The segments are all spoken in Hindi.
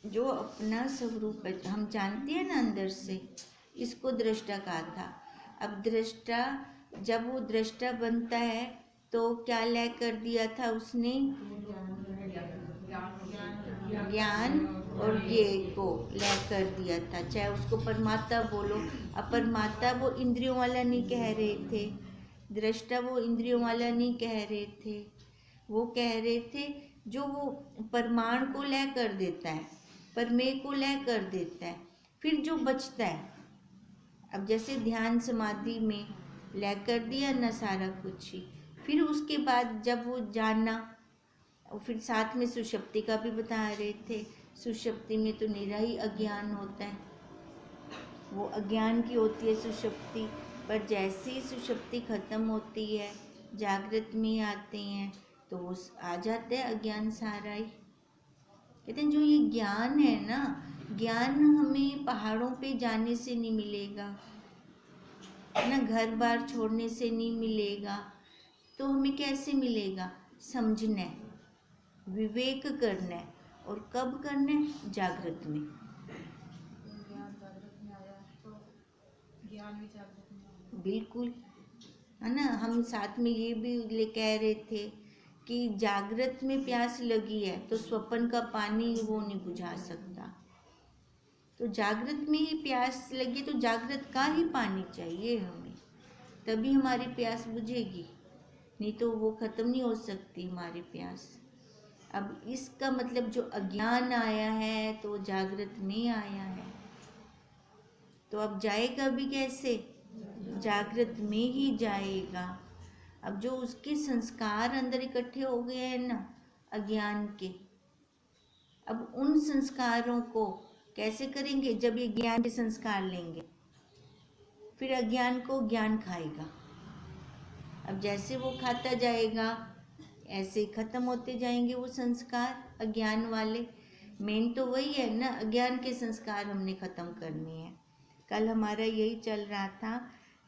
जो अपना स्वरूप है, हम जानते हैं ना अंदर से, इसको दृष्टा कहा था। अब दृष्टा, जब वो दृष्टा बनता है तो क्या लय कर दिया था उसने? ज्ञान और ज्ञेय को लय कर दिया था। चाहे उसको परमात्मा बोलो, अब परमात्मा वो इंद्रियों वाला नहीं कह रहे थे, दृष्टा वो इंद्रियों वाला नहीं कह रहे थे, वो कह रहे थे जो वो परमाणु को लय कर देता है, परमेय को लय कर देता है, फिर जो बचता है। अब जैसे ध्यान समाधि में लय कर दिया ना सारा कुछ ही, फिर उसके बाद जब वो जानना, और फिर साथ में सुषुप्ति का भी बता रहे थे। सुषुप्ति में तो निरा ही अज्ञान होता है, वो अज्ञान की होती है सुषुप्ति। पर जैसे ही सुषुप्ति खत्म होती है, जागृत में आते हैं तो वो आ जाता है अज्ञान सारा ही। कहते हैं जो ये ज्ञान है ना, ज्ञान हमें पहाड़ों पे जाने से नहीं मिलेगा ना, घर बार छोड़ने से नहीं मिलेगा, तो हमें कैसे मिलेगा? समझना है, विवेक करना है, और कब करना है? जागृत में। ज्ञान भी जागृत में आया। बिल्कुल, है ना। हम साथ में ये भी ले कह रहे थे कि जागृत में प्यास लगी है तो स्वप्न का पानी वो नहीं बुझा सकता। तो जागृत में ही प्यास लगी तो जागृत का ही पानी चाहिए हमें, तभी हमारी प्यास बुझेगी, नहीं तो वो खत्म नहीं हो सकती हमारी प्यास। अब इसका मतलब जो अज्ञान आया है तो जागृत में आया है, तो अब जाएगा भी कैसे? जागृत में ही जाएगा। अब जो उसके संस्कार अंदर इकट्ठे हो गए हैं ना अज्ञान के, अब उन संस्कारों को कैसे करेंगे? जब ये ज्ञान के संस्कार लेंगे, फिर अज्ञान को ज्ञान खाएगा। अब जैसे वो खाता जाएगा ऐसे खत्म होते जाएंगे वो संस्कार अज्ञान वाले। मेन तो वही है ना, अज्ञान के संस्कार हमने खत्म करने हैं। कल हमारा यही चल रहा था,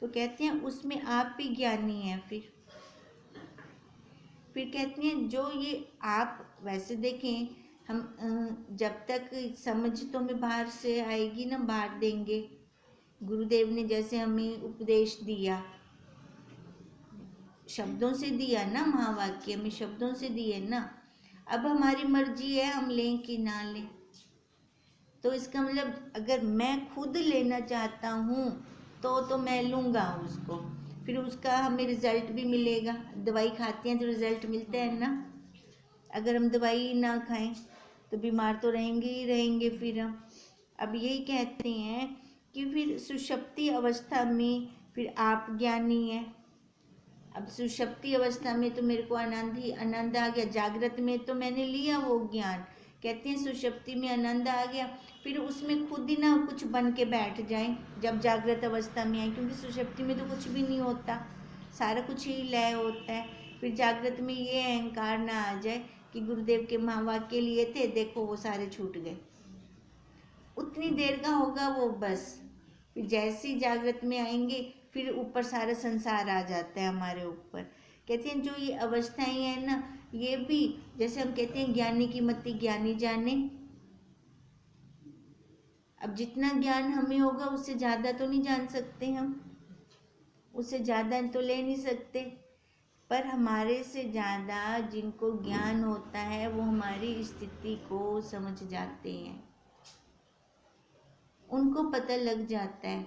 तो कहते हैं उसमें आप भी ज्ञानी हैं। फिर कहते हैं जो ये आप, वैसे देखें हम जब तक समझ तो हमें बाहर से आएगी ना, बाहर देंगे। गुरुदेव ने जैसे हमें उपदेश दिया, शब्दों से दिया ना, महावाक्य में शब्दों से दिए ना। अब हमारी मर्जी है हम लें कि ना लें। तो इसका मतलब अगर मैं खुद लेना चाहता हूँ तो मैं लूँगा उसको, फिर उसका हमें रिजल्ट भी मिलेगा। दवाई खाते हैं तो रिजल्ट मिलता है ना। अगर हम दवाई ना खाएं तो बीमार तो रहेंगे ही रहेंगे फिर हम। अब यही कहते हैं कि फिर सुषुप्ति अवस्था में फिर आप ज्ञानी हैं। अब सुषुप्ति अवस्था में तो मेरे को आनंद ही आनंद आ गया, जागृत में तो मैंने लिया वो ज्ञान। कहते हैं सुषुप्ति में आनंद आ गया, फिर उसमें खुद ही ना कुछ बन के बैठ जाएं जब जागृत अवस्था में आए, क्योंकि सुषुप्ति में तो कुछ भी नहीं होता, सारा कुछ ही लय होता है। फिर जागृत में ये अहंकार ना आ जाए कि गुरुदेव के महावाक्य लिए थे, देखो वो सारे छूट गए। उतनी देर का होगा वो बस। फिर जैसे ही जागृत में आएंगे फिर ऊपर सारा संसार आ जाता है हमारे ऊपर। कहते हैं जो ये अवस्थाएं हैं ना, ये भी जैसे हम कहते हैं ज्ञानी की मति ज्ञानी जाने। अब जितना ज्ञान हमें होगा उससे ज़्यादा तो नहीं जान सकते हम, उससे ज़्यादा तो ले नहीं सकते, पर हमारे से ज़्यादा जिनको ज्ञान होता है वो हमारी स्थिति को समझ जाते हैं। उनको पता लग जाता है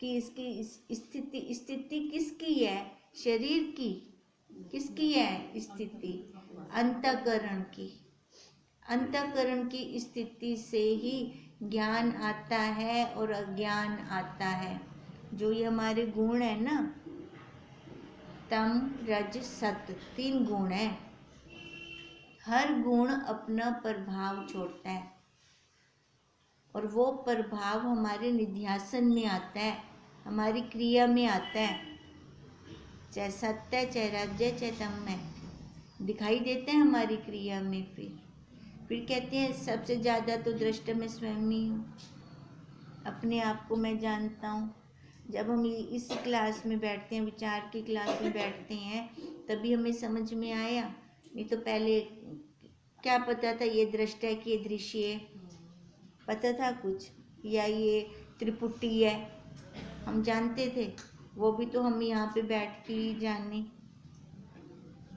कि इसकी स्थिति किसकी है, शरीर की किसकी है स्थिति? अंतःकरण की। अंतःकरण की स्थिति से ही ज्ञान आता है और अज्ञान आता है। जो ये हमारे गुण है ना, तम रज सत, 3 गुण है। हर गुण अपना प्रभाव छोड़ता है और वो प्रभाव हमारे निध्यासन में आता है, हमारी क्रिया में आता है। चाहे सत्य, चाहे राज्य, चाहे तम दिखाई देते हैं हमारी क्रिया में। फिर कहते हैं सबसे ज़्यादा तो दृष्टा मैं स्वयं ही हूँ, अपने आप को मैं जानता हूँ। जब हम इस क्लास में बैठते हैं, विचार की क्लास में बैठते हैं, तभी हमें समझ में आया, नहीं तो पहले क्या पता था ये दृष्टा है कि ये दृश्य है। पता था कुछ, या ये त्रिपुटी है, हम जानते थे? वो भी तो हम यहाँ पे बैठ के ही जाने।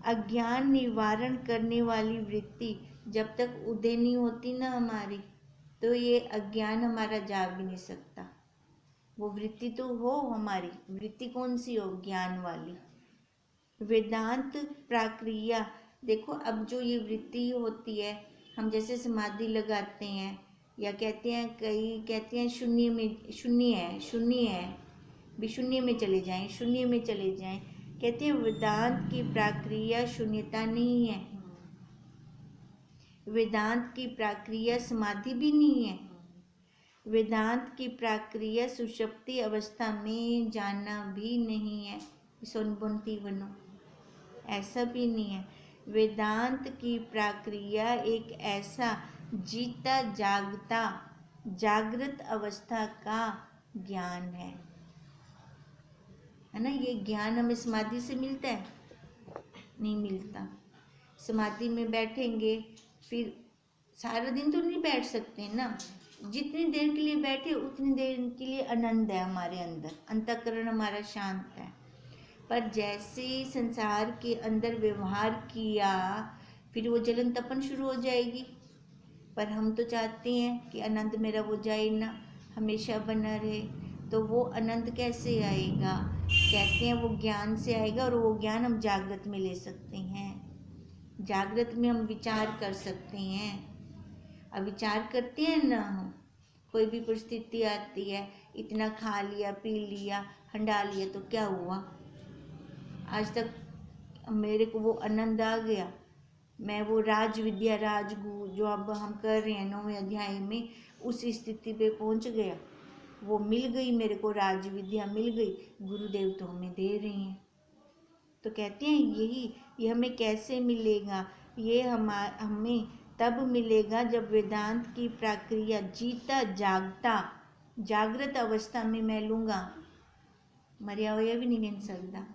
अज्ञान निवारण करने वाली वृत्ति जब तक उदय नहीं होती ना हमारी, तो ये अज्ञान हमारा जा भी नहीं सकता। वो वृत्ति तो हो हमारी, वृत्ति कौन सी हो? ज्ञान वाली। वेदांत प्रक्रिया देखो, अब जो ये वृत्ति होती है, हम जैसे समाधि लगाते हैं या कहते हैं, कई कहते हैं शून्य में, शून्य है भी, शून्य में चले जाएं, शून्य में चले जाएं। कहते हैं वेदांत की प्रक्रिया शून्यता नहीं है, वेदांत की प्रक्रिया समाधि भी नहीं है, वेदांत की प्रक्रिया सुषुप्ति अवस्था में जाना भी नहीं है। सोनबुनती बनो, ऐसा भी नहीं है। वेदांत की प्रक्रिया एक ऐसा जीता जागता जागृत अवस्था का ज्ञान है ना? ये ज्ञान हमें समाधि से मिलता है? नहीं मिलता। समाधि में बैठेंगे, फिर सारा दिन तो नहीं बैठ सकते ना, जितनी देर के लिए बैठे उतनी देर के लिए आनंद है हमारे अंदर, अंतःकरण हमारा शांत है। पर जैसे ही संसार के अंदर व्यवहार किया, फिर वो जलन तपन शुरू हो जाएगी। पर हम तो चाहते हैं कि आनंद मेरा वो जाए ना, हमेशा बना रहे। तो वो आनंद कैसे आएगा? कहते हैं वो ज्ञान से आएगा, और वो ज्ञान हम जागृत में ले सकते हैं। जागृत में हम विचार कर सकते हैं। अब विचार करते हैं ना हम, कोई भी परिस्थिति आती है, इतना खा लिया, पी लिया, हंडा लिया, तो क्या हुआ? आज तक मेरे को वो आनंद आ गया, मैं वो राज विद्या, राजगु जो अब हम कर रहे हैं 9वें अध्याय में, उस स्थिति पे पहुंच गया। वो मिल गई मेरे को, राज विद्या मिल गई, गुरुदेव तो हमें दे रहे हैं। तो कहते हैं ये हमें कैसे मिलेगा? ये हमें तब मिलेगा जब वेदांत की प्रक्रिया जीता जागता जागृत अवस्था में मैं लूँगा। मरिया हुआ भी नहीं गिन सकता।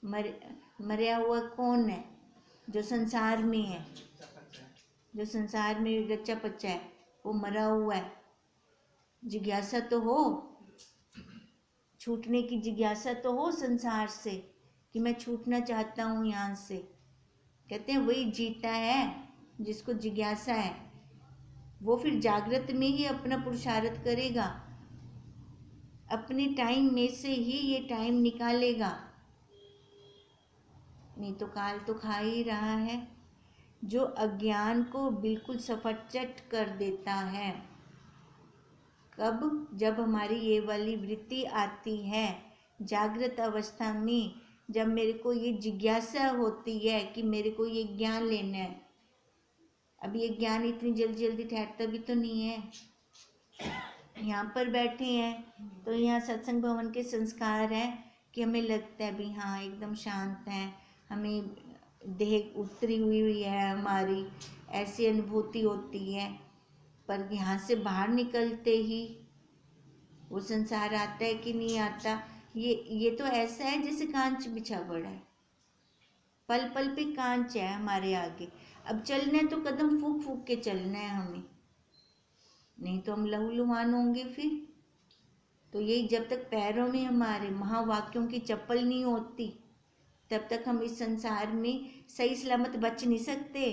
मरिया हुआ कौन है? जो संसार में है, जो संसार में रच्चा पच्चा है, वो मरा हुआ है। जिज्ञासा तो हो, छूटने की जिज्ञासा तो हो संसार से, कि मैं छूटना चाहता हूँ यहाँ से। कहते हैं वही जीता है जिसको जिज्ञासा है, वो फिर जागृत में ही अपना पुरुषार्थ करेगा, अपने टाइम में से ही ये टाइम निकालेगा। नहीं तो काल तो खा ही रहा है, जो अज्ञान को बिल्कुल सफटचट कर देता है। कब? जब हमारी ये वाली वृत्ति आती है जागृत अवस्था में, जब मेरे को ये जिज्ञासा होती है कि मेरे को ये ज्ञान लेना है। अब ये ज्ञान इतनी जल्दी जल्दी ठहरता भी तो नहीं है। यहाँ पर बैठे हैं तो यहाँ सत्संग भवन के संस्कार हैं कि हमें लगता है भी हाँ एकदम शांत है, हमें देह उतरी हुई है हमारी, ऐसी अनुभूति होती है। पर यहाँ से बाहर निकलते ही वो संसार आता है कि नहीं आता? ये तो ऐसा है जैसे कांच बिछा पड़ा है, पल पल पे कांच है हमारे आगे। अब चलना है तो कदम फूक फूक के चलना है हमें, नहीं तो हम लहूलुहान होंगे फिर। तो यही, जब तक पैरों में हमारे महावाक्यों की चप्पल नहीं होती, तब तक हम इस संसार में सही सलामत बच नहीं सकते।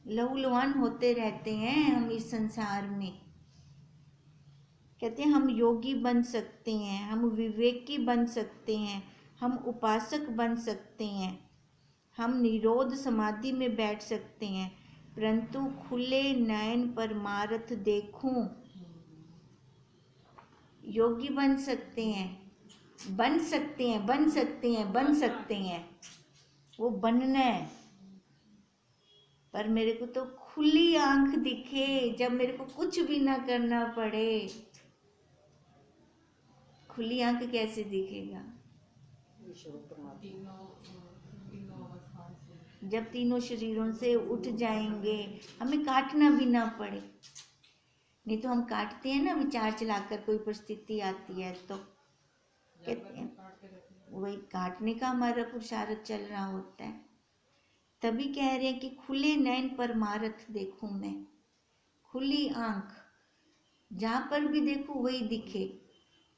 लहूलुहान होते रहते हैं हम इस संसार में। कहते हैं हम योगी बन सकते हैं, हम विवेकी बन सकते हैं, हम उपासक बन सकते हैं, हम निरोध समाधि में बैठ सकते हैं, परंतु खुले नयन परमार्थ देखूं। योगी बन सकते हैं, बन सकते हैं, बन सकते हैं, बन सकते हैं, वो बनना है। पर मेरे को तो खुली आंख दिखे, जब मेरे को कुछ भी ना करना पड़े। खुली आंख कैसे दिखेगा? जब तीनों शरीरों से उठ जाएंगे, हमें काटना भी ना पड़े। नहीं तो हम काटते हैं ना, विचार चलाकर कोई परिस्थिति आती है तो कहते हैं वही काटने का हमारा पुरुषार्थ चल रहा होता है। तभी कह रहे हैं कि खुले नयन परमार्थ देखूं मैं। खुली आंख, जहाँ पर भी देखो वही दिखे,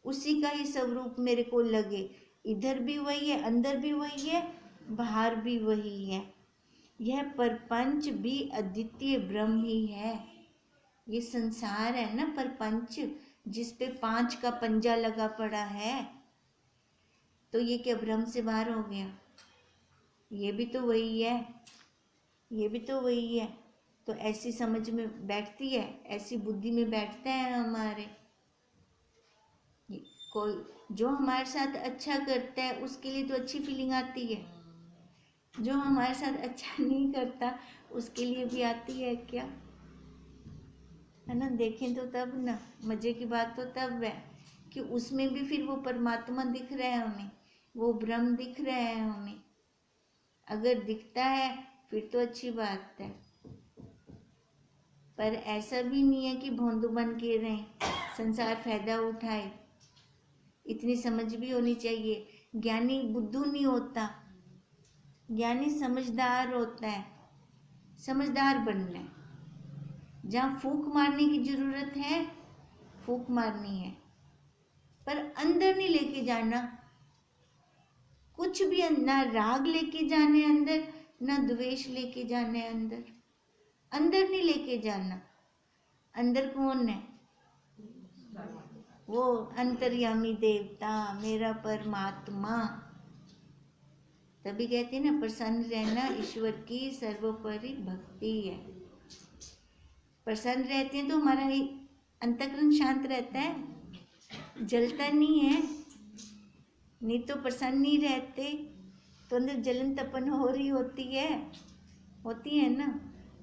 उसी का ही स्वरूप मेरे को लगे। इधर भी वही है, अंदर भी वही है, बाहर भी वही है। यह प्रपंच भी अद्वितीय ब्रह्म ही है। ये संसार है ना प्रपंच, जिस पे 5 का पंजा लगा पड़ा है, तो ये क्या ब्रह्म से बाहर हो गया? ये भी तो वही है, ये भी तो वही है। तो ऐसी समझ में बैठती है, ऐसी बुद्धि में बैठता है हमारे। कोई जो हमारे साथ अच्छा करता है उसके लिए तो अच्छी फीलिंग आती है, जो हमारे साथ अच्छा नहीं करता उसके लिए भी आती है क्या? है ना? देखें तो तब ना, मजे की बात तो तब है कि उसमें भी फिर वो परमात्मा दिख रहा है हमें, वो ब्रह्म दिख रहा है हमें। अगर दिखता है फिर तो अच्छी बात है, पर ऐसा भी नहीं है कि भोंदू बन के रहें, संसार फायदा उठाए। इतनी समझ भी होनी चाहिए। ज्ञानी बुद्धू नहीं होता, ज्ञानी समझदार होता है। समझदार बनना है, जहाँ फूंक मारने की जरूरत है फूंक मारनी है, पर अंदर नहीं लेके जाना कुछ भी। ना राग लेके जाने अंदर, ना द्वेष लेके जाने अंदर, अंदर नहीं लेके जाना। अंदर कौन है? वो अंतर्यामी देवता, मेरा परमात्मा। तभी कहते हैं ना, प्रसन्न रहना ईश्वर की सर्वोपरि भक्ति है। प्रसन्न रहते हैं तो हमारा अंतःकरण शांत रहता है, जलता नहीं है। नहीं तो प्रसन्न नहीं रहते तो अंदर जलन तपन हो रही होती है ना।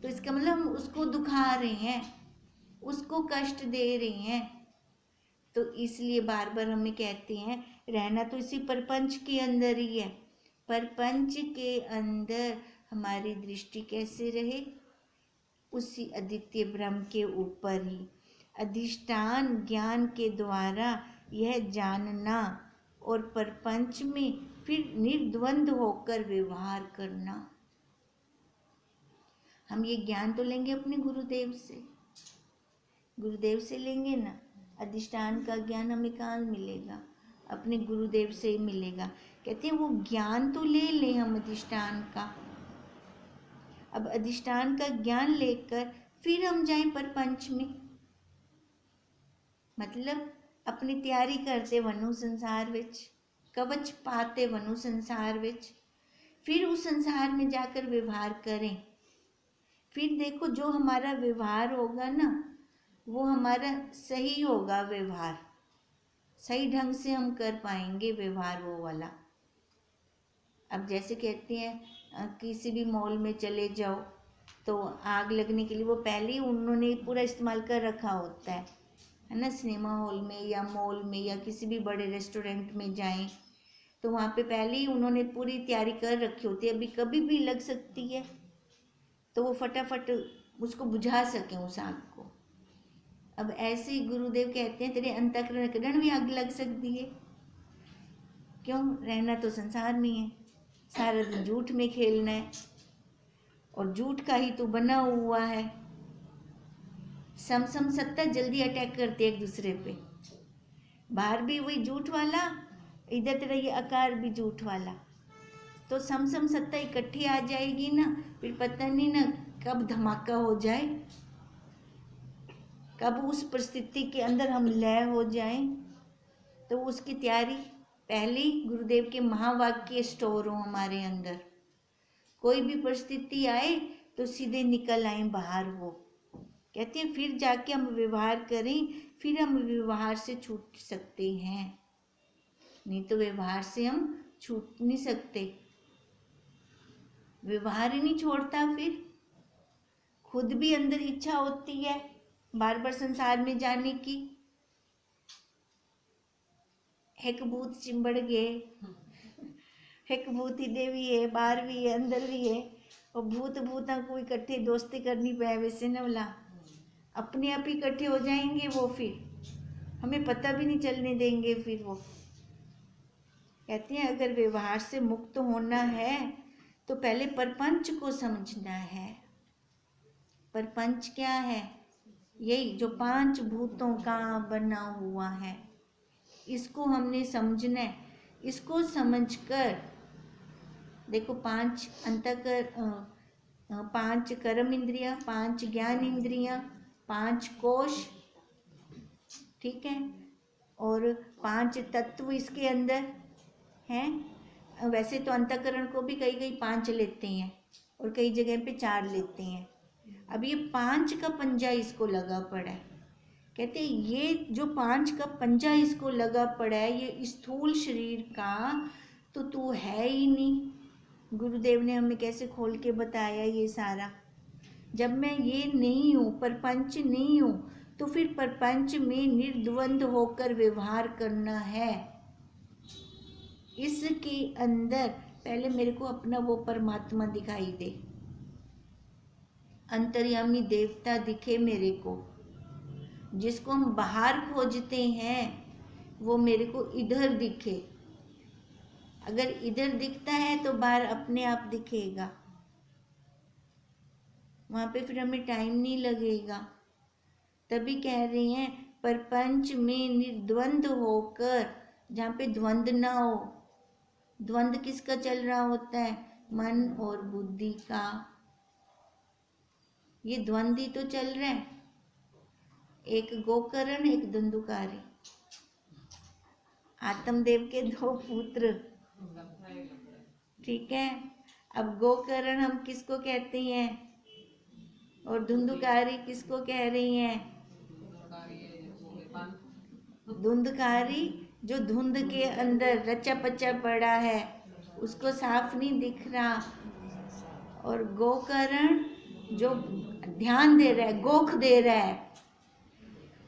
तो इसका मतलब हम उसको दुखा रहे हैं, उसको कष्ट दे रहे हैं। तो इसलिए बार बार हमें कहते हैं रहना तो इसी प्रपंच के अंदर ही है। प्रपंच के अंदर हमारी दृष्टि कैसे रहे? उसी अद्वितीय ब्रह्म के ऊपर ही। अधिष्ठान ज्ञान के द्वारा यह जानना और प्रपंच में फिर निर्द्वंद होकर व्यवहार करना। हम ये ज्ञान तो लेंगे अपने गुरुदेव से, गुरुदेव से लेंगे ना। अधिष्ठान का ज्ञान हमें कहाँ मिलेगा? अपने गुरुदेव से ही मिलेगा। कहते हैं वो ज्ञान तो ले लें हम अधिष्ठान का। अब अधिष्ठान का ज्ञान लेकर फिर हम जाएं प्रपंच में, मतलब अपनी तैयारी करते वनु संसार विच, कवच पाते वनु संसार विच, फिर उस संसार में जाकर व्यवहार करें। फिर देखो जो हमारा व्यवहार होगा ना, वो हमारा सही होगा। व्यवहार सही ढंग से हम कर पाएंगे व्यवहार वो वाला। अब जैसे कहते हैं किसी भी मॉल में चले जाओ तो आग लगने के लिए वो पहले ही उन्होंने पूरा इस्तेमाल कर रखा होता है ना। सिनेमा हॉल में या मॉल में या किसी भी बड़े रेस्टोरेंट में जाएं तो वहाँ पे पहले ही उन्होंने पूरी तैयारी कर रखी होती है। अभी कभी भी लग सकती है, तो वो फटाफट उसको बुझा सकें उस आग को। अब ऐसे ही गुरुदेव कहते हैं तेरे अंतःकरण भी आग लग सकती है। क्यों? रहना तो संसार में है, सारा दिन झूठ में खेलना है और झूठ का ही तो बना हुआ है। सम सत्ता जल्दी अटैक करते एक दूसरे पे। बाहर भी वही झूठ वाला, इधर तेरा ये आकार भी झूठ वाला। तो सम सत्ता इकट्ठी आ जाएगी ना, फिर पता नहीं ना कब धमाका हो जाए, कब उस परिस्थिति के अंदर हम लय हो जाएं। तो उसकी तैयारी पहले ही गुरुदेव के महावाक्य स्टोर हो हमारे अंदर। कोई भी परिस्थिति आए तो सीधे निकल आए बाहर। वो कहते हैं फिर जाके हम व्यवहार करें, फिर हम व्यवहार से छूट सकते हैं। नहीं तो व्यवहार से हम छूट नहीं सकते। व्यवहार ही नहीं छोड़ता। फिर खुद भी अंदर इच्छा होती है बार बार संसार में जाने की। एक भूत चिंबड़ गए, एक भूती देवी है, बाहर भी है अंदर भी है। और भूत भूता को इकट्ठे दोस्ती करनी पाए वैसे न बोला, अपने आप इकट्ठे हो जाएंगे वो, फिर हमें पता भी नहीं चलने देंगे। फिर वो कहते हैं अगर व्यवहार से मुक्त होना है तो पहले प्रपंच को समझना है। प्रपंच क्या है? यही जो 5 भूतों का बना हुआ है, इसको हमने समझना है। इसको समझकर देखो 5 अंतःकर 5 कर्म इंद्रियां, 5 ज्ञान इंद्रियां, 5 कोश, ठीक है, और 5 तत्व इसके अंदर हैं। वैसे तो अंतःकरण को भी कई 5 लेते हैं और कई जगह पे 4 लेते हैं। अब ये 5 का पंजा इसको लगा पड़ा है। कहते हैं ये जो 5 का पंजा इसको लगा पड़ा है, ये स्थूल शरीर का तो तू है ही नहीं। गुरुदेव ने हमें कैसे खोल के बताया ये सारा। जब मैं ये नहीं हूँ, परपंच नहीं हूँ, तो फिर परपंच में निर्द्वंद होकर व्यवहार करना है। इसके अंदर पहले मेरे को अपना वो परमात्मा दिखाई दे, अंतर्यामी देवता दिखे मेरे को। जिसको हम बाहर खोजते हैं वो मेरे को इधर दिखे। अगर इधर दिखता है तो बाहर अपने आप दिखेगा, वहां पे फिर हमें टाइम नहीं लगेगा। तभी कह रहे हैं परपंच में निर्द्वंद होकर, जहाँ पे द्वंद ना हो। द्वंद किसका चल रहा होता है? मन और बुद्धि का। ये द्वंद ही तो चल रहा है, एक गोकर्ण एक धुंधुकारी। आत्मदेव के 2 पुत्र, ठीक है। अब गोकर्ण हम किसको कहते हैं और धुंधुकारी किसको कह रही हैं? धुंधकारी जो धुंध के अंदर रचा पचा पड़ा है, उसको साफ नहीं दिख रहा। और गोकर्ण जो ध्यान दे रहा है, गोख दे रहा है,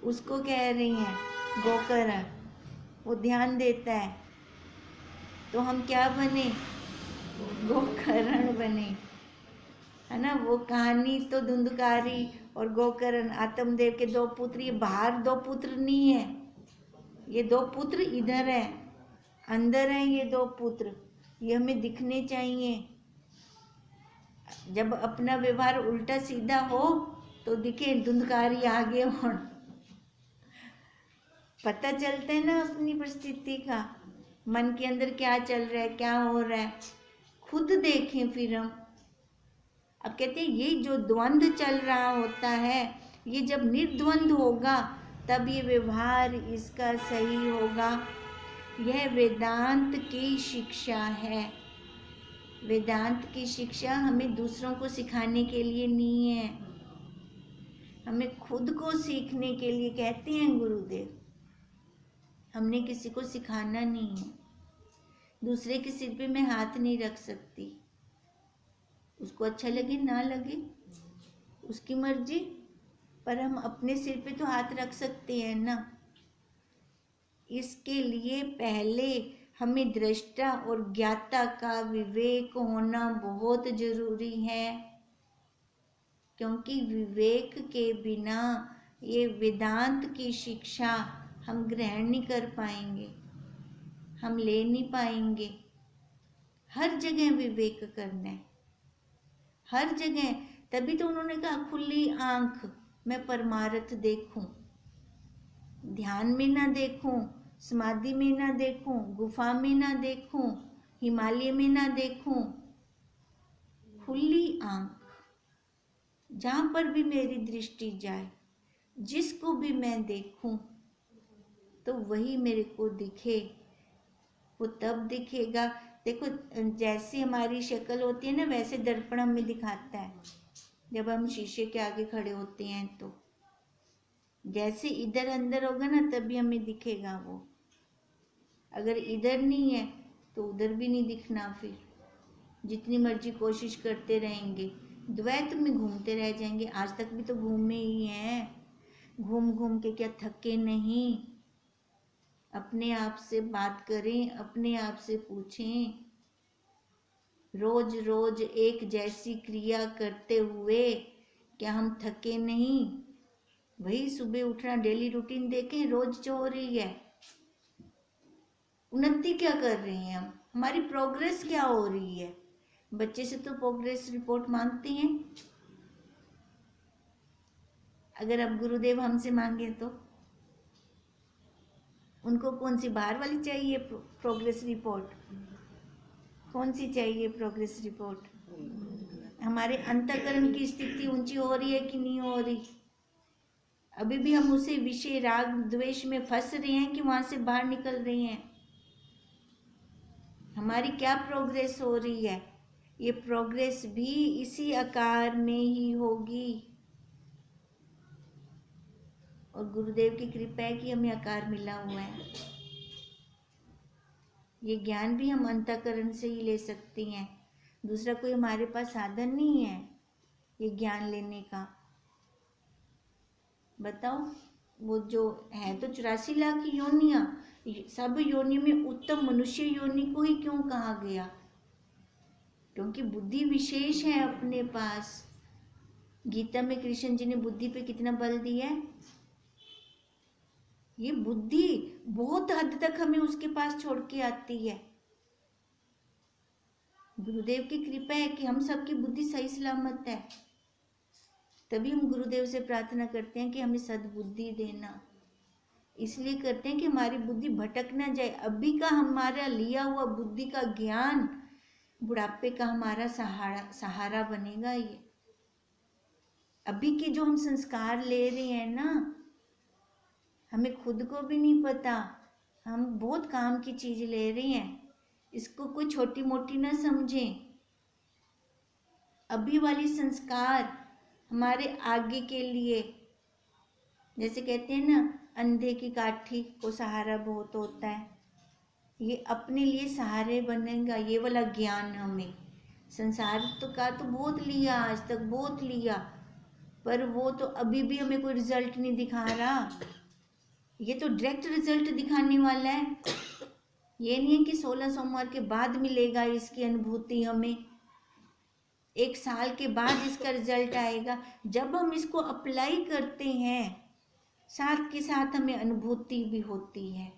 उसको कह रही हैं गोकर्ण। वो ध्यान देता है। तो हम क्या बने? गोकर्ण बने, है ना। वो कहानी तो धुंधकारी और गोकर्ण, आत्मदेव के 2 पुत्र। ये बाहर 2 पुत्र नहीं है, ये 2 पुत्र इधर है, अंदर है ये 2 पुत्र। ये हमें दिखने चाहिए। जब अपना व्यवहार उल्टा सीधा हो तो दिखे धुंधकारी आगे हो। पता चलता है ना अपनी परिस्थिति का, मन के अंदर क्या चल रहा है, क्या हो रहा है, खुद देखें फिर हम। अब कहते हैं ये जो द्वंद चल रहा होता है, ये जब निर्द्वंद होगा तब ये व्यवहार इसका सही होगा। यह वेदांत की शिक्षा है। वेदांत की शिक्षा हमें दूसरों को सिखाने के लिए नहीं है, हमें खुद को सीखने के लिए कहते हैं गुरुदेव। हमने किसी को सिखाना नहीं है। दूसरे के सिर पे मैं हाथ नहीं रख सकती, उसको अच्छा लगे ना लगे उसकी मर्जी, पर हम अपने सिर पे तो हाथ रख सकते हैं ना। इसके लिए पहले हमें दृष्टा और ज्ञाता का विवेक होना बहुत जरूरी है, क्योंकि विवेक के बिना ये वेदांत की शिक्षा हम ग्रहण नहीं कर पाएंगे, हम ले नहीं पाएंगे। हर जगह विवेक करना है, हर जगह। तभी तो उन्होंने कहा खुली आंख मैं परमार्थ देखूं, ध्यान में ना देखूं, समाधि में ना देखूं, गुफा में ना देखूं, हिमालय में ना देखूं, खुली आंख। जहां पर भी मेरी दृष्टि जाए, जिसको भी मैं देखूं, तो वही मेरे को दिखे। वो तब दिखेगा। देखो जैसी हमारी शक्ल होती है ना, वैसे दर्पण हमें दिखाता है। जब हम शीशे के आगे खड़े होते हैं तो जैसे इधर अंदर होगा ना तभी हमें दिखेगा वो। अगर इधर नहीं है तो उधर भी नहीं दिखना। फिर जितनी मर्जी कोशिश करते रहेंगे, द्वैत में घूमते रह जाएंगे। आज तक भी तो घूमे ही हैं, घूम घूम के क्या थके नहीं। अपने आप से बात करें, अपने आप से पूछें। रोज रोज एक जैसी क्रिया करते हुए क्या हम थके नहीं? वही सुबह उठना, डेली रूटीन देखें रोज जो हो रही है, उन्नति क्या कर रहे हैं हम, हमारी प्रोग्रेस क्या हो रही है। बच्चे से तो प्रोग्रेस रिपोर्ट मांगते हैं। अगर अब गुरुदेव हमसे मांगे तो उनको कौन सी बाहर वाली चाहिए प्रोग्रेस रिपोर्ट? कौन सी चाहिए प्रोग्रेस रिपोर्ट? हमारे अंतःकरण की स्थिति ऊंची हो रही है कि नहीं हो रही? अभी भी हम उसे विषय राग द्वेष में फंस रहे हैं कि वहां से बाहर निकल रहे हैं? हमारी क्या प्रोग्रेस हो रही है? ये प्रोग्रेस भी इसी आकार में ही होगी। और गुरुदेव की कृपा है कि हमें आकार मिला हुआ है। ये ज्ञान भी हम अंतःकरण से ही ले सकते हैं। दूसरा कोई हमारे पास साधन नहीं है ये ज्ञान लेने का। बताओ, वो जो है तो 84 लाख योनियां, सब योनि में उत्तम मनुष्य योनि को ही क्यों कहा गया? क्योंकि बुद्धि विशेष है अपने पास। गीता में कृष्ण जी ने बुद्धि पे कितना बल दिया है। ये बुद्धि बहुत हद तक हमें उसके पास छोड़ के आती है। गुरुदेव की कृपा है कि हम सबकी बुद्धि सही सलामत है। तभी हम गुरुदेव से प्रार्थना करते हैं कि हमें सद्बुद्धि देना। इसलिए करते हैं कि हमारी बुद्धि भटक ना जाए। अभी का हमारा लिया हुआ बुद्धि का ज्ञान बुढ़ापे का हमारा सहारा बनेगा। ये अभी के जो हम संस्कार ले रहे हैं ना, हमें खुद को भी नहीं पता। हम बहुत काम की चीज ले रहे हैं, इसको कोई छोटी मोटी ना समझें। अभी वाली संस्कार हमारे आगे के लिए, जैसे कहते हैं ना, अंधे की काठी को सहारा बहुत होता है। ये अपने लिए सहारे बनेगा ये वाला ज्ञान। हमें संसार का तो बहुत लिया, आज तक बहुत लिया, पर वो तो अभी भी हमें कोई रिजल्ट नहीं दिखा रहा। ये तो डायरेक्ट रिजल्ट दिखाने वाला है। ये नहीं है कि 16 सोमवार के बाद मिलेगा इसकी अनुभूति हमें, 1 साल के बाद इसका रिजल्ट आएगा। जब हम इसको अप्लाई करते हैं, साथ के साथ हमें अनुभूति भी होती है,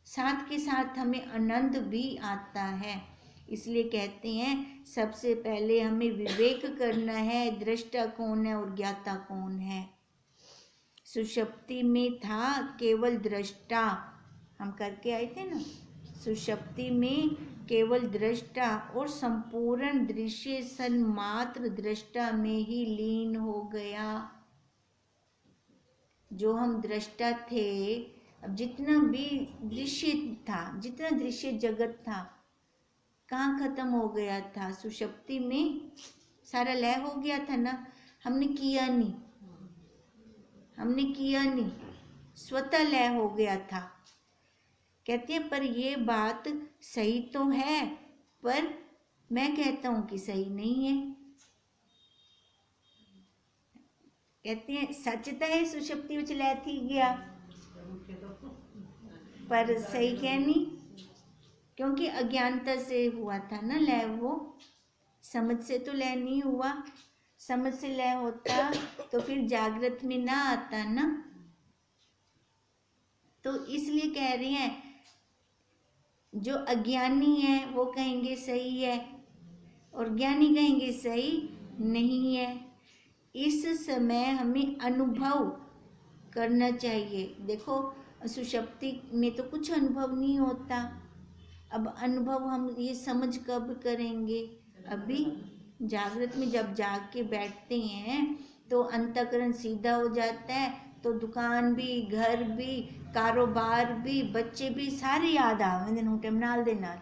साथ के साथ हमें आनंद भी आता है। इसलिए कहते हैं सबसे पहले हमें विवेक करना है, दृष्टा कौन है और ज्ञाता कौन है। सुषुप्ति में था केवल दृष्टा, हम करके आए थे ना। सुषुप्ति में केवल दृष्टा और संपूर्ण दृश्य सन्मात्र दृष्टा में ही लीन हो गया। जो हम दृष्टा थे, अब जितना भी दृश्य था, जितना दृश्य जगत था, कहाँ खत्म हो गया था? सुषुप्ति में सारा लय हो गया था ना। हमने किया नहीं, स्वतः लय हो गया था। कहते हैं पर ये बात सही तो है, पर मैं कहता हूं कि सही नहीं है। कहते हैं सच तो है सुषुप्ति विच लय थी गया, पर सही क्या नहीं, क्योंकि अज्ञानता से हुआ था ना लय। वो समझ से तो लय नहीं हुआ। समझ से लय होता तो फिर जागृत में ना आता ना। तो इसलिए कह रहे हैं जो अज्ञानी है वो कहेंगे सही है और ज्ञानी कहेंगे सही नहीं है। इस समय हमें अनुभव करना चाहिए। देखो सुषुप्ति में तो कुछ अनुभव नहीं होता। अब अनुभव हम ये समझ कब करेंगे? अभी जागृत में जब जाग के बैठते हैं तो अंतःकरण सीधा हो जाता है, तो दुकान भी, घर भी, कारोबार भी, बच्चे भी सारे याद आवेंगे नोटे नाल दे नाल।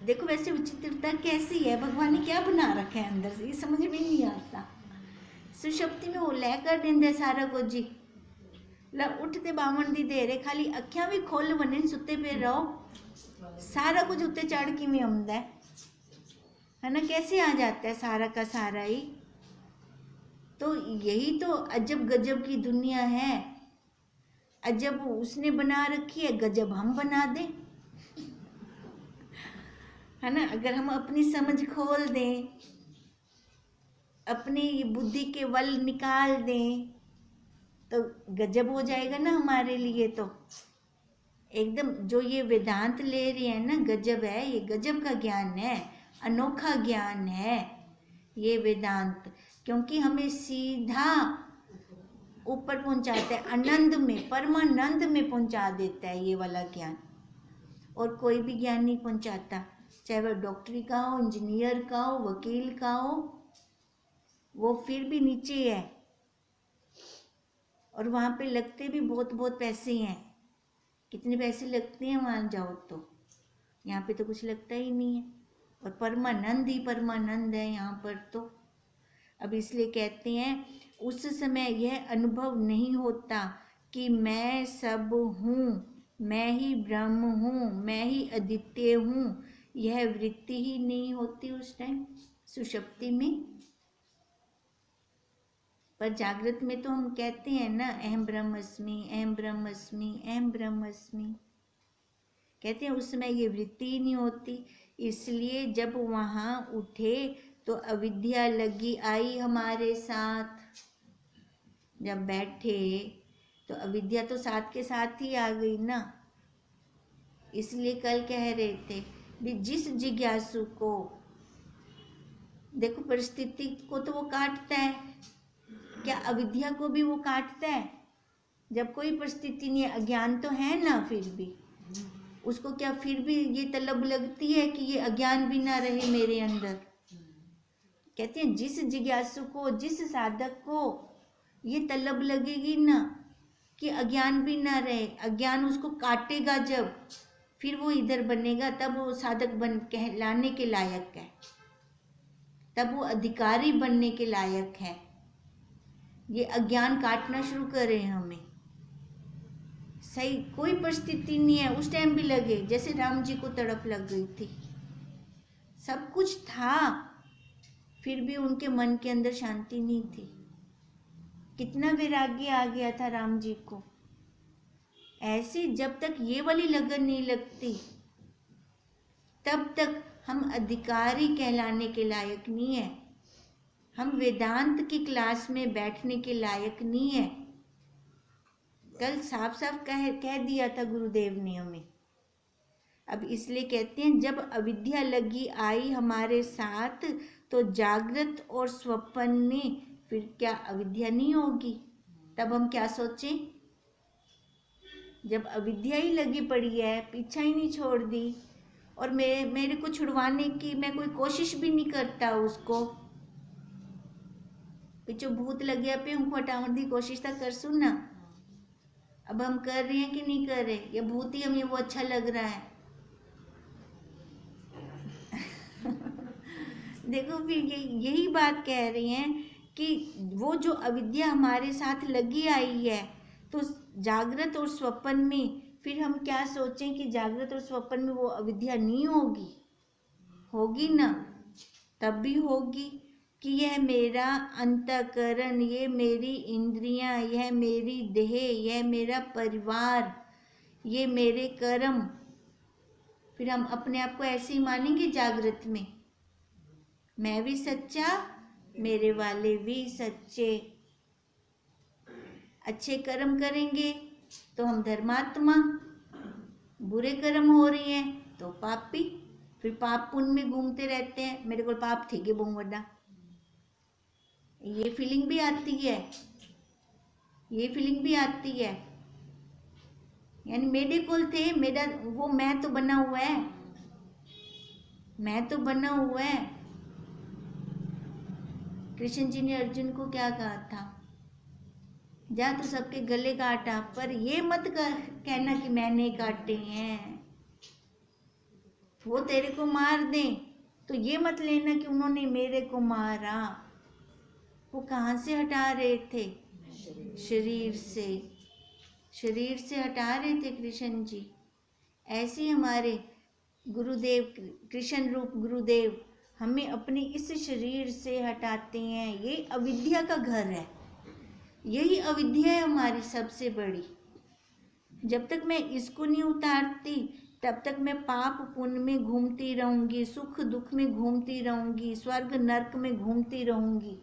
देखो वैसे विचित्रता कैसी है, भगवान ने क्या बना रखा है अंदर से, ये समझ में नहीं आता। सुषुप्ति में वो लेकर देंदे सारा कुछ जी। ला उठते बावन दी देर है, खाली अखियां भी खोल बने, सुते पे रहो, सारा कुछ उत्ते चढ़ के में आंदा है ना। कैसे आ जाता है सारा का सारा ही। तो यही तो अजब गजब की दुनिया है। अजब उसने बना रखी है, गजब हम बना दें, है ना। अगर हम अपनी समझ खोल दें, अपनी बुद्धि के बल निकाल दें, तो गजब हो जाएगा ना हमारे लिए। तो एकदम जो ये वेदांत ले रहे हैं ना, गजब है। ये गजब का ज्ञान है, अनोखा ज्ञान है ये वेदांत। क्योंकि हमें सीधा ऊपर पहुंचाता है, आनंद में, परमानंद में पहुंचा देता है ये वाला ज्ञान। और कोई भी ज्ञान नहीं पहुंचाता, चाहे वह डॉक्टरी का हो, इंजीनियर का हो, वकील का हो, वो फिर भी नीचे है। और वहाँ पे लगते भी बहुत बहुत पैसे हैं। कितने पैसे लगते हैं वहाँ जाओ तो, यहाँ पे तो कुछ लगता ही नहीं है। और परमानंद ही परमानंद है यहाँ पर तो। अब इसलिए कहते हैं उस समय यह अनुभव नहीं होता कि मैं सब हूँ, मैं ही ब्रह्म हूँ, मैं ही अद्वितीय हूँ। यह वृत्ति ही नहीं होती उस टाइम सुषुप्ति में। पर जागृत में तो हम कहते हैं ना, अहम ब्रह्मस्मि, अहम ब्रह्मस्मि, अहम ब्रह्मस्मि कहते हैं। उस समय ये वृत्ति ही नहीं होती। इसलिए जब वहाँ उठे तो अविद्या लगी आई हमारे साथ। जब बैठे तो अविद्या तो साथ के साथ ही आ गई ना। इसलिए कल कह रहे थे भी जिस जिज्ञासु को, देखो परिस्थिति को तो वो काटता है, क्या अविद्या को भी वो काटता है? जब कोई परिस्थिति नहीं है, अज्ञान तो है ना, फिर भी उसको क्या फिर भी ये तलब लगती है कि ये अज्ञान भी ना रहे मेरे अंदर? कहते हैं जिस जिज्ञासु को, जिस साधक को ये तलब लगेगी ना कि अज्ञान भी ना रहे, अज्ञान उसको काटेगा जब, फिर वो इधर बनेगा, तब वो साधक बन कहलाने के लायक है, तब वो अधिकारी बनने के लायक है। ये अज्ञान काटना शुरू करे हमें। सही कोई परिस्थिति नहीं है, उस टाइम भी लगे जैसे राम जी को तड़प लग गई थी, सब कुछ था, फिर भी उनके मन के अंदर शांति नहीं थी। कितना वैराग्य आ गया था राम जी को। ऐसे जब तक ये वाली लगन नहीं लगती, तब तक हम अधिकारी कहलाने के लायक नहीं है, हम वेदांत की क्लास में बैठने के लायक नहीं है। कल साफ साफ कह दिया था गुरुदेव ने हमें। अब इसलिए कहते हैं जब अविद्या लगी आई हमारे साथ तो जागृत और स्वप्न में फिर क्या अविद्या नहीं होगी? तब हम क्या सोचें? जब अविद्या ही लगी पड़ी है, पीछा ही नहीं छोड़ दी, और मेरे को छुड़वाने की मैं कोई कोशिश भी नहीं करता उसको, पिछो भूत लग गया पे हमको हटाने की कोशिश तो कर सुन ना। अब हम कर रहे हैं कि नहीं कर रहे? ये भूत ही हमें वो अच्छा लग रहा है। देखो फिर यही बात कह रही हैं कि वो जो अविद्या हमारे साथ लगी आई है, तो जागृत और स्वप्न में फिर हम क्या सोचें कि जागृत और स्वप्न में वो अविद्या नहीं होगी? होगी ना, तब भी होगी कि यह मेरा अंतःकरण, ये मेरी इंद्रियां, यह मेरी देह, यह मेरा परिवार, ये मेरे कर्म, फिर हम अपने आप को ऐसे ही मानेंगे जागृत में, मैं भी सच्चा, मेरे वाले भी सच्चे। अच्छे कर्म करेंगे तो हम धर्मात्मा, बुरे कर्म हो रही हैं तो पापी, फिर पाप पुण्य में घूमते रहते हैं, मेरे को पाप थे बहुत बड़ा, ये फीलिंग भी आती है, ये फीलिंग भी आती है। यानी मेरे को थे, मेरा वो मैं तो बना हुआ है, मैं तो बना हुआ है। कृष्ण जी ने अर्जुन को क्या कहा था? जा तू सबके गले काटा, पर ये मत कहना कि मैंने काटे हैं। वो तेरे को मार दें तो ये मत लेना कि उन्होंने मेरे को मारा। वो कहाँ से हटा रहे थे? शरीर से, शरीर से हटा रहे थे कृष्ण जी। ऐसे हमारे गुरुदेव, कृष्ण रूप गुरुदेव हमें अपने इस शरीर से हटाते हैं। ये अविद्या का घर है, यही अविद्या है हमारी सबसे बड़ी। जब तक मैं इसको नहीं उतारती तब तक मैं पाप पुण्य में घूमती रहूंगी, सुख दुख में घूमती रहूंगी, स्वर्ग नरक में घूमती रहूंगी।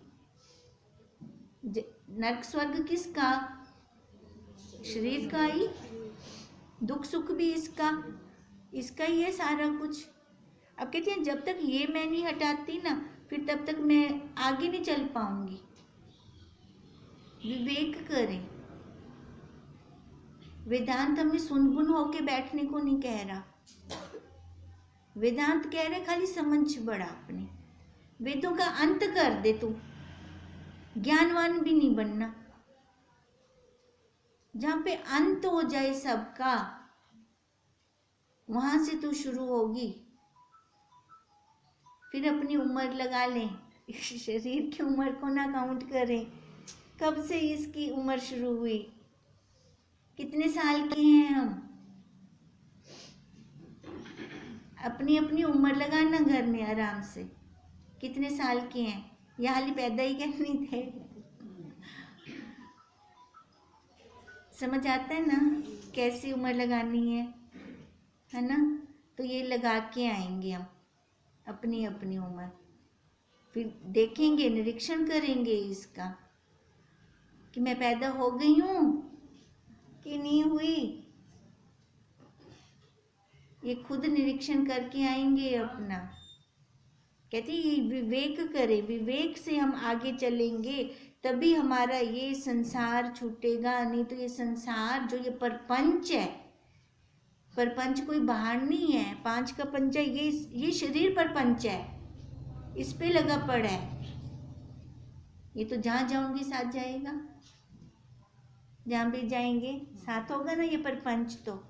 नरक स्वर्ग किसका? शरीर का ही, दुख सुख भी इसका ही है सारा कुछ। अब कहते हैं जब तक ये मैं नहीं हटाती ना, फिर तब तक मैं आगे नहीं चल पाऊंगी। विवेक करें। वेदांत हमें सुनबुन होके बैठने को नहीं कह रहा। वेदांत कह रहे खाली समझ बढ़ा अपने, वेदों का अंत कर दे तू, ज्ञानवान भी नहीं बनना। जहां पे अंत हो जाए सबका, वहां से तू शुरू होगी। फिर अपनी उम्र लगा लें, शरीर की उम्र को ना काउंट करें। कब से इसकी उम्र शुरू हुई, कितने साल के हैं हम, अपनी अपनी उम्र लगाना घर में आराम से, कितने साल के हैं, या हाली पैदा ही करनी थे। समझ आता है ना कैसी उम्र लगानी है ना। तो ये लगा के आएंगे हम अपनी अपनी उम्र, फिर देखेंगे, निरीक्षण करेंगे इसका कि मैं पैदा हो गई हूँ कि नहीं हुई। ये खुद निरीक्षण करके आएंगे अपना। कहते ये विवेक करें, विवेक से हम आगे चलेंगे तभी हमारा ये संसार छूटेगा। नहीं तो ये संसार जो ये परपंच है, परपंच कोई बाहर नहीं है, पांच का पंच है, ये शरीर परपंच है, इस पे लगा पड़ा है। ये तो जहाँ जाऊंगी साथ जाएगा, जहाँ भी जाएंगे साथ होगा ना ये परपंच। तो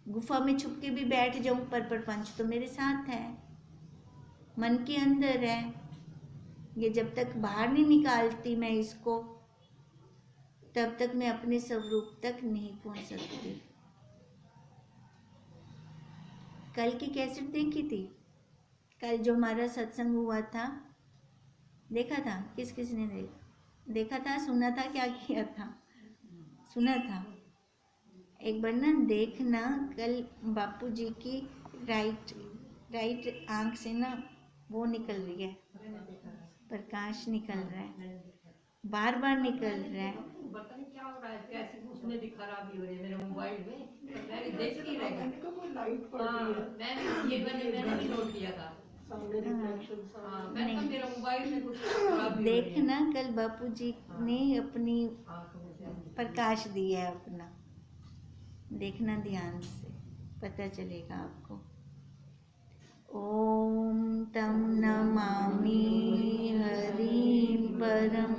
गुफा में छुप के भी बैठ जाऊं पर परपंच तो मेरे साथ है, मन के अंदर है। ये जब तक बाहर नहीं निकालती मैं इसको, तब तक मैं अपने स्वरूप तक नहीं पहुंच सकती। कल की कैसेट देखी थी, कल जो हमारा सत्संग हुआ था, देखा था? किस किस ने देखा था, सुना था, क्या किया था? सुना था। एक बार ना देखना, कल बापू जी की राइट आंख से ना वो निकल रही है, प्रकाश निकल रहा है, बार बार निकल रहा है। पता नहीं क्या हो रहा है, कैसे उसमें भी खराबी हो रही है मेरे मोबाइल में, तो मैं भी देख ही रह गई। मैंने भी नोट किया था। मेरा मोबाइल में कुछ खराबी हो रही है। देखना कल बापू जी ने अपनी प्रकाश दिया है अपना, देखना ध्यान से, पता चलेगा आपको। ओम तम नमामि हरिं परम